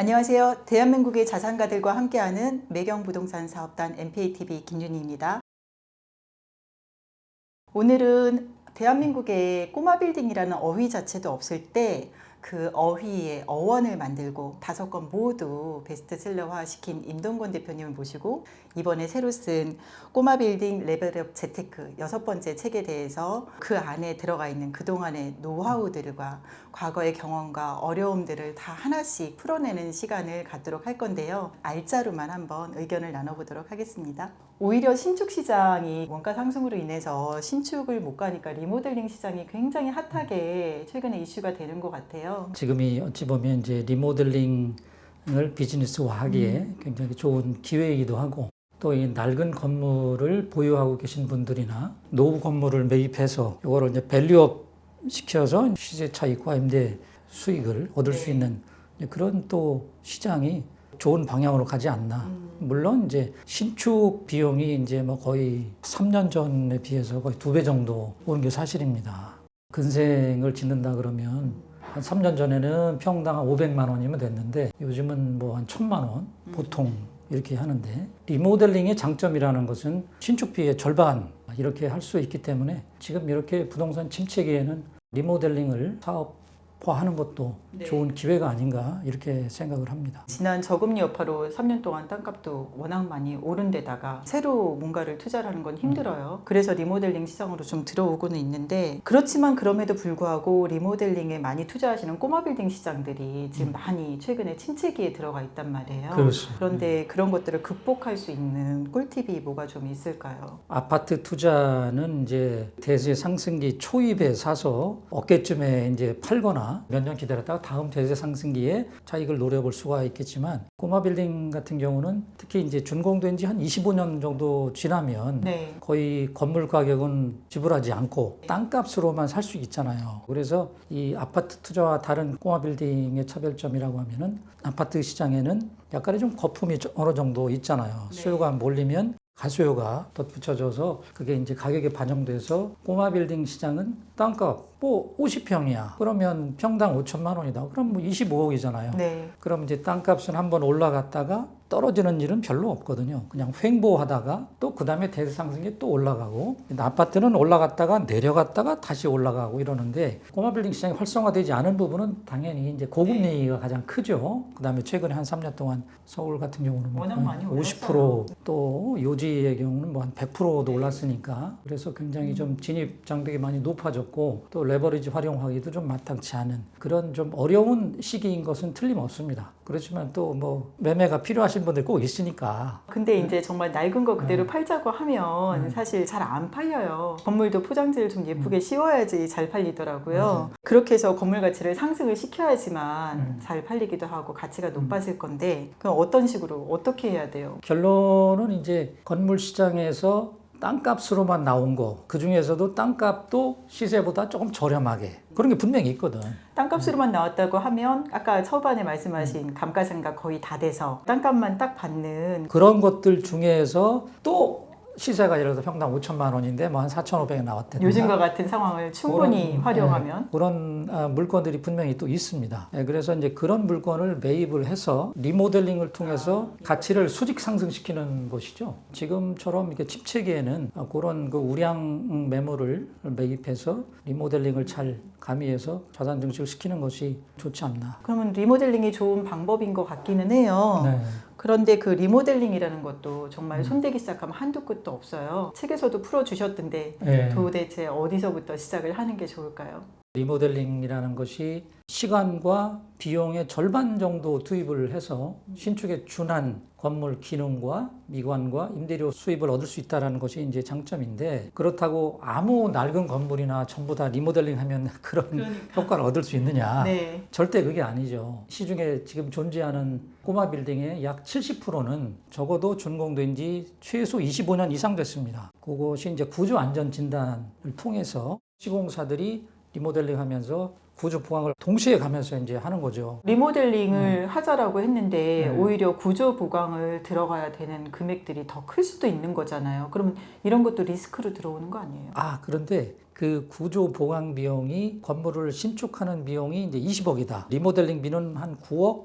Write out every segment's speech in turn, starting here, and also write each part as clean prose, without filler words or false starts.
안녕하세요. 대한민국의 자산가들과 함께하는 매경부동산 사업단 MPATV 김윤희입니다. 오늘은 대한민국에 꼬마 빌딩이라는 어휘 자체도 없을 때 그 어휘의 어원을 만들고 5건 모두 베스트셀러화 시킨 임동건 대표님을 모시고 이번에 새로 쓴 꼬마 빌딩 레벨업 재테크 6번째 책에 대해서 그 안에 들어가 있는 그동안의 노하우들과 과거의 경험과 어려움들을 다 하나씩 풀어내는 시간을 갖도록 할 건데요. 알짜로만 한번 의견을 나눠보도록 하겠습니다. 오히려 신축 시장이 원가 상승으로 인해서 신축을 못 가니까 리모델링 시장이 굉장히 핫하게 최근에 이슈가 되는 것 같아요. 지금이 어찌 보면 이제 리모델링을 비즈니스화하기에 굉장히 좋은 기회이기도 하고 또 이 낡은 건물을 보유하고 계신 분들이나 노후 건물을 매입해서 이거를 이제 밸류업 시켜서 시세 차익과 임대 수익을 얻을 수 있는 그런 또 시장이 좋은 방향으로 가지 않나. 물론 이제 신축 비용이 이제 뭐 거의 3년 전에 비해서 거의 2배 정도 오른 게 사실입니다. 근생을 짓는다 그러면 한 3년 전에는 평당 한 500만 원이면 됐는데 요즘은 뭐 한 1000만 원 보통 이렇게 하는데 리모델링의 장점이라는 것은 신축비의 절반 이렇게 할 수 있기 때문에 지금 이렇게 부동산 침체기에는 리모델링을 사업화하는 것도 좋은 기회가 아닌가 이렇게 생각을 합니다. 지난 저금리 여파로 3년 동안 땅값도 워낙 많이 오른 데다가 새로 뭔가를 투자를 하는 건 힘들어요. 그래서 리모델링 시장으로 좀 들어오고는 있는데 그렇지만 그럼에도 불구하고 리모델링에 많이 투자하시는 꼬마 빌딩 시장들이 지금 많이 최근에 침체기에 들어가 있단 말이에요. 그렇습니다. 그런데 그런 것들을 극복할 수 있는 꿀팁이 뭐가 좀 있을까요? 아파트 투자는 이제 대세 상승기 초입에 사서 어깨쯤에 이제 팔거나 몇 년 기다렸다가 다음 대세 상승기에 차익을 노려볼 수가 있겠지만 꼬마 빌딩 같은 경우는 특히 이제 준공된 지 한 25년 정도 지나면 거의 건물 가격은 지불하지 않고 땅값으로만 살 수 있잖아요. 그래서 이 아파트 투자와 다른 꼬마 빌딩의 차별점이라고 하면은 아파트 시장에는 약간의 좀 거품이 어느 정도 있잖아요. 수요가 몰리면 가수요가 덧붙여져서 그게 이제 가격에 반영돼서 꼬마 빌딩 시장은 땅값 뭐 50평이야. 그러면 평당 5천만 원이다. 그럼 뭐 25억이잖아요. 그럼 이제 땅값은 한번 올라갔다가 떨어지는 일은 별로 없거든요. 그냥 횡보하다가 또 그 다음에 대세 상승이 또 올라가고 아파트는 올라갔다가 내려갔다가 다시 올라가고 이러는데 꼬마 빌딩 시장이 활성화되지 않은 부분은 당연히 이제 고금리가 가장 크죠. 그 다음에 최근에 한 3년 동안 서울 같은 경우는 뭐 워낙 많이 50%또 요지의 경우는 뭐 한 100%도 올랐으니까 그래서 굉장히 좀 진입 장벽이 많이 높아졌고 또 레버리지 활용하기도 좀 마땅치 않은 그런 좀 어려운 시기인 것은 틀림없습니다. 그렇지만 또 뭐 매매가 필요하신 분들 꼭 있으니까. 근데 이제 정말 낡은 거 그대로 팔자고 하면 사실 잘 안 팔려요. 건물도 포장지를 좀 예쁘게 씌워야지 잘 팔리더라고요. 그렇게 해서 건물 가치를 상승을 시켜야지만 잘 팔리기도 하고 가치가 높아질 건데 그럼 어떤 식으로 어떻게 해야 돼요? 결론은 이제 건물 시장에서 땅값으로만 나온 거, 그 중에서도 땅값도 시세보다 조금 저렴하게 그런 게 분명히 있거든. 땅값으로만 나왔다고 하면 아까 초반에 말씀하신 감가상각 거의 다 돼서 땅값만 딱 받는 그런 것들 중에서 또 시세가 예를 들어 평당 5천만 원인데 뭐 한 4,500에 나왔다든가 요즘과 같은 상황을 충분히 활용하면 그런 물건들이 분명히 또 있습니다. 그래서 이제 그런 물건을 매입을 해서 리모델링을 통해서 가치를 수직 상승시키는 것이죠. 지금처럼 이렇게 침체기에는 그런 그 우량 매물을 매입해서 리모델링을 잘 가미해서 자산 증식을 시키는 것이 좋지 않나. 그러면 리모델링이 좋은 방법인 것 같기는 해요. 그런데 그 리모델링이라는 것도 정말 손대기 시작하면 한두 끝도 없어요. 책에서도 풀어주셨던데 도대체 어디서부터 시작을 하는 게 좋을까요? 리모델링이라는 것이 시간과 비용의 절반 정도 투입을 해서 신축에 준한 건물 기능과 미관과 임대료 수입을 얻을 수 있다는 것이 이제 장점인데 그렇다고 아무 낡은 건물이나 전부 다 리모델링 하면 그런 효과를 얻을 수 있느냐? 절대 그게 아니죠. 시중에 지금 존재하는 꼬마 빌딩의 약 70%는 적어도 준공된 지 최소 25년 이상 됐습니다. 그것이 이제 구조 안전 진단을 통해서 시공사들이 리모델링 하면서 구조 보강을 동시에 가면서 이제 하는 거죠. 리모델링을 하자라고 했는데 오히려 구조 보강을 들어가야 되는 금액들이 더 클 수도 있는 거잖아요. 그럼 이런 것도 리스크로 들어오는 거 아니에요? 그런데 그 구조 보강 비용이 건물을 신축하는 비용이 이제 20억이다. 리모델링비는 한 9억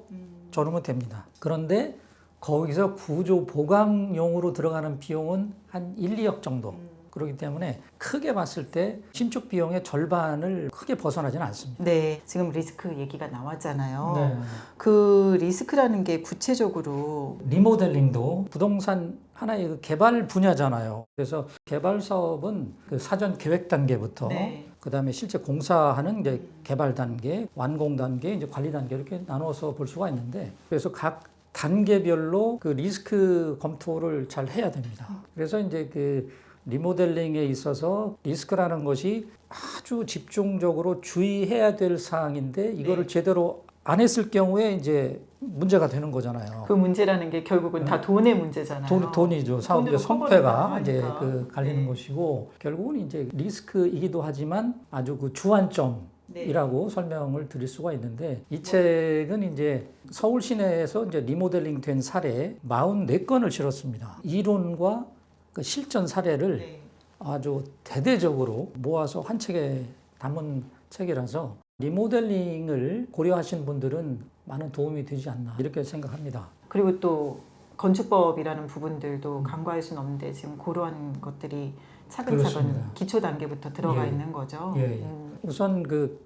줘놓으면 됩니다. 그런데 거기서 구조 보강용으로 들어가는 비용은 한 1, 2억 정도. 그렇기 때문에 크게 봤을 때 신축 비용의 절반을 크게 벗어나지는 않습니다. 네, 지금 리스크 얘기가 나왔잖아요. 네. 그 리스크라는 게 구체적으로 리모델링도 부동산 하나의 그 개발 분야잖아요. 그래서 개발 사업은 그 사전 계획 단계부터 네. 그다음에 실제 공사하는 이제 개발 단계, 완공 단계, 이제 관리 단계 이렇게 나눠서 볼 수가 있는데 그래서 각 단계별로 그 리스크 검토를 잘 해야 됩니다. 그래서 이제 그 리모델링에 있어서 리스크라는 것이 아주 집중적으로 주의해야 될 사항인데 이거를 제대로 안 했을 경우에 이제 문제가 되는 거잖아요. 그 문제라는 게 결국은 다 돈의 문제잖아요. 돈이죠. 사업의 돈으로 손패가 커버를 이제 하니까. 그 갈리는 네. 것이고 결국은 이제 리스크이기도 하지만 아주 그 주안점이라고 설명을 드릴 수가 있는데 이 책은 이제 서울 시내에서 이제 리모델링 된 사례 44건을 실었습니다. 이론과 그 실전 사례를 네. 아주 대대적으로 모아서 한 책에 담은 책이라서 리모델링을 고려하신 분들은 많은 도움이 되지 않나 이렇게 생각합니다. 그리고 또 건축법이라는 부분들도 간과할 수는 없는데 지금 그러한 것들이 차근차근 그렇습니다. 기초 단계부터 들어가 예. 있는 거죠. 예. 우선 그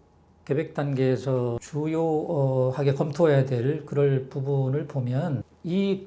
계획 단계에서 주요하게 검토해야 될 그럴 부분을 보면 이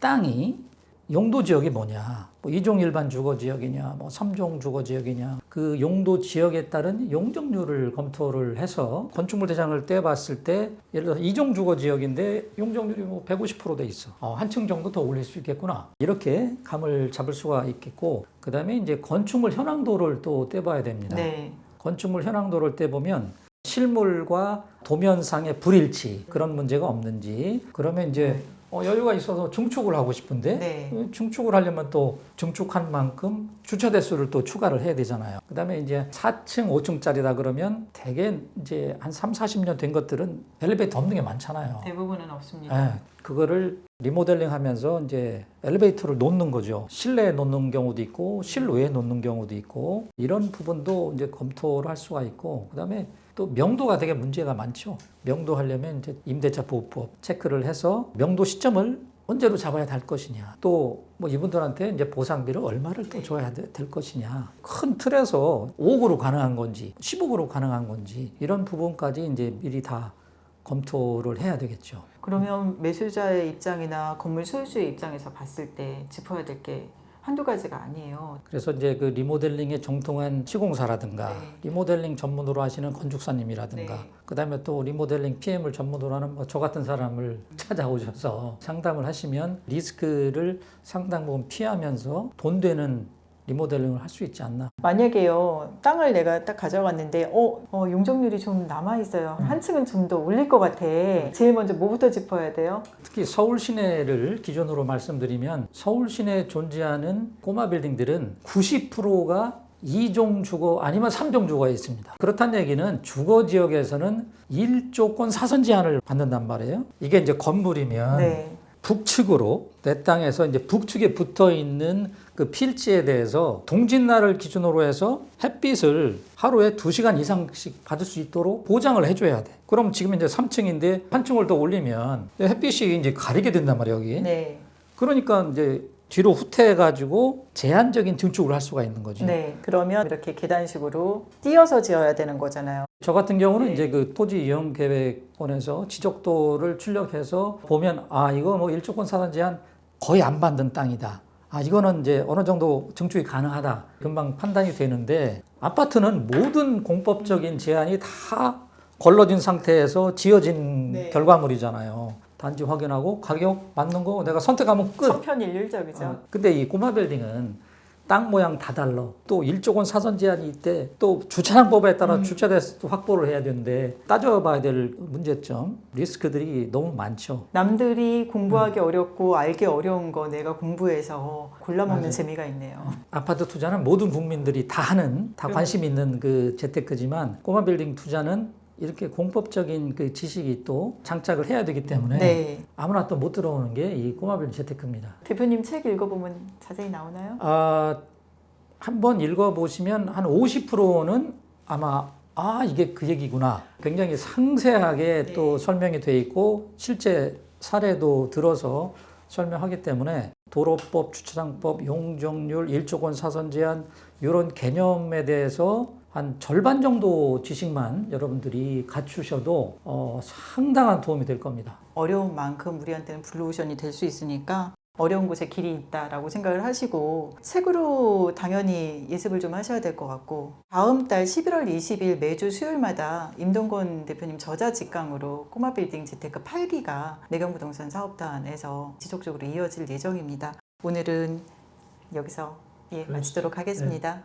땅이 용도 지역이 뭐냐, 뭐 2종 일반 주거 지역이냐, 뭐 3종 주거 지역이냐, 그 용도 지역에 따른 용적률을 검토를 해서 건축물 대장을 떼봤을 때 예를 들어서 2종 주거 지역인데 용적률이 뭐 150%돼 있어. 한 층 정도 더 올릴 수 있겠구나. 이렇게 감을 잡을 수가 있겠고, 그 다음에 이제 건축물 현황도를 또 떼봐야 됩니다. 네. 건축물 현황도를 떼보면 실물과 도면상의 불일치 그런 문제가 없는지 그러면 이제 여유가 있어서 중축을 하고 싶은데 네. 중축을 하려면 또 중축한 만큼 주차 대수를 또 추가를 해야 되잖아요. 그다음에 이제 4층, 5층짜리다 그러면 대개 이제 한 3, 40년 된 것들은 엘리베이터 없는 게 많잖아요. 대부분은 없습니다. 예, 그거를 리모델링 하면서 이제 엘리베이터를 놓는 거죠. 실내에 놓는 경우도 있고 실외에 놓는 경우도 있고 이런 부분도 이제 검토를 할 수가 있고 그다음에 또 명도가 되게 문제가 많죠. 명도 하려면 이제 임대차 보호법 체크를 해서 명도 시점을 언제로 잡아야 될 것이냐. 또 뭐 이분들한테 이제 보상비를 얼마를 또 줘야 될 것이냐. 큰 틀에서 5억으로 가능한 건지 10억으로 가능한 건지 이런 부분까지 이제 미리 다 검토를 해야 되겠죠. 그러면 매수자의 입장이나 건물 소유주의 입장에서 봤을 때 짚어야 될 게 한두 가지가 아니에요. 그래서 이제 그 리모델링에 정통한 시공사라든가 네. 리모델링 전문으로 하시는 건축사님이라든가 네. 그다음에 또 리모델링 PM을 전문으로 하는 뭐 저 같은 사람을 찾아오셔서 상담을 하시면 리스크를 상당 부분 피하면서 돈 되는 리모델링을 할 수 있지 않나. 만약에요, 땅을 내가 딱 가져갔는데, 용적률이 좀 남아있어요. 한 층은 좀 더 올릴 것 같아. 제일 먼저 뭐부터 짚어야 돼요? 특히 서울 시내를 기준으로 말씀드리면 서울 시내에 존재하는 꼬마 빌딩들은 90%가 2종 주거 아니면 3종 주거에 있습니다. 그렇다는 얘기는 주거 지역에서는 1조권 사선 제한을 받는단 말이에요. 이게 이제 건물이면 네. 북측으로 내 땅에서 이제 북측에 붙어 있는 그 필지에 대해서 동짓날을 기준으로 해서 햇빛을 하루에 2시간 이상씩 받을 수 있도록 보장을 해줘야 돼. 그럼 지금 이제 3층인데 한 층을 더 올리면 햇빛이 이제 가리게 된단 말이에요, 여기. 네. 그러니까 이제 뒤로 후퇴해가지고 제한적인 증축을 할 수가 있는 거지. 네. 그러면 이렇게 계단식으로 띄어서 지어야 되는 거잖아요. 저 같은 경우는 네. 이제 그 토지 이용 계획원에서 지적도를 출력해서 보면 이거 뭐 1조권 사단 제한 거의 안 받는 땅이다. 이거는 이제 어느 정도 증축이 가능하다. 금방 판단이 되는데 아파트는 모든 공법적인 제한이 다 걸러진 상태에서 지어진 네. 결과물이잖아요. 단지 확인하고 가격 맞는 거 내가 선택하면 끝. 천편일률적이죠. 근데 이 꼬마 빌딩은 땅 모양 다 달라. 또 1조권 사선 제한이 있대. 또 주차장법에 따라 주차 대수도 확보를 해야 되는데 따져봐야 될 문제점, 리스크들이 너무 많죠. 남들이 공부하기 어렵고 알기 어려운 거 내가 공부해서 골라먹는 맞아요. 재미가 있네요. 아파트 투자는 모든 국민들이 다 하는, 다 관심 있는 그 재테크지만 꼬마 빌딩 투자는 이렇게 공법적인 그 지식이 또 장착을 해야 되기 때문에 네. 아무나 또 못 들어오는 게 이 꼬마 빌딩 재테크입니다. 대표님 책 읽어보면 자세히 나오나요? 한번 읽어보시면 한 50%는 아마 아, 이게 그 얘기구나. 굉장히 상세하게 네. 또 설명이 돼 있고 실제 사례도 들어서 설명하기 때문에 도로법, 주차장법, 용적률, 일조권 사선 제한 이런 개념에 대해서 한 절반 정도 지식만 여러분들이 갖추셔도 상당한 도움이 될 겁니다. 어려운 만큼 우리한테는 블루오션이 될 수 있으니까 어려운 곳에 길이 있다라고 생각을 하시고 책으로 당연히 예습을 좀 하셔야 될 것 같고 다음 달 11월 20일 매주 수요일마다 임동건 대표님 저자 직강으로 꼬마빌딩 재테크 8기가 매경부동산 사업단에서 지속적으로 이어질 예정입니다. 오늘은 여기서 마치도록 하겠습니다.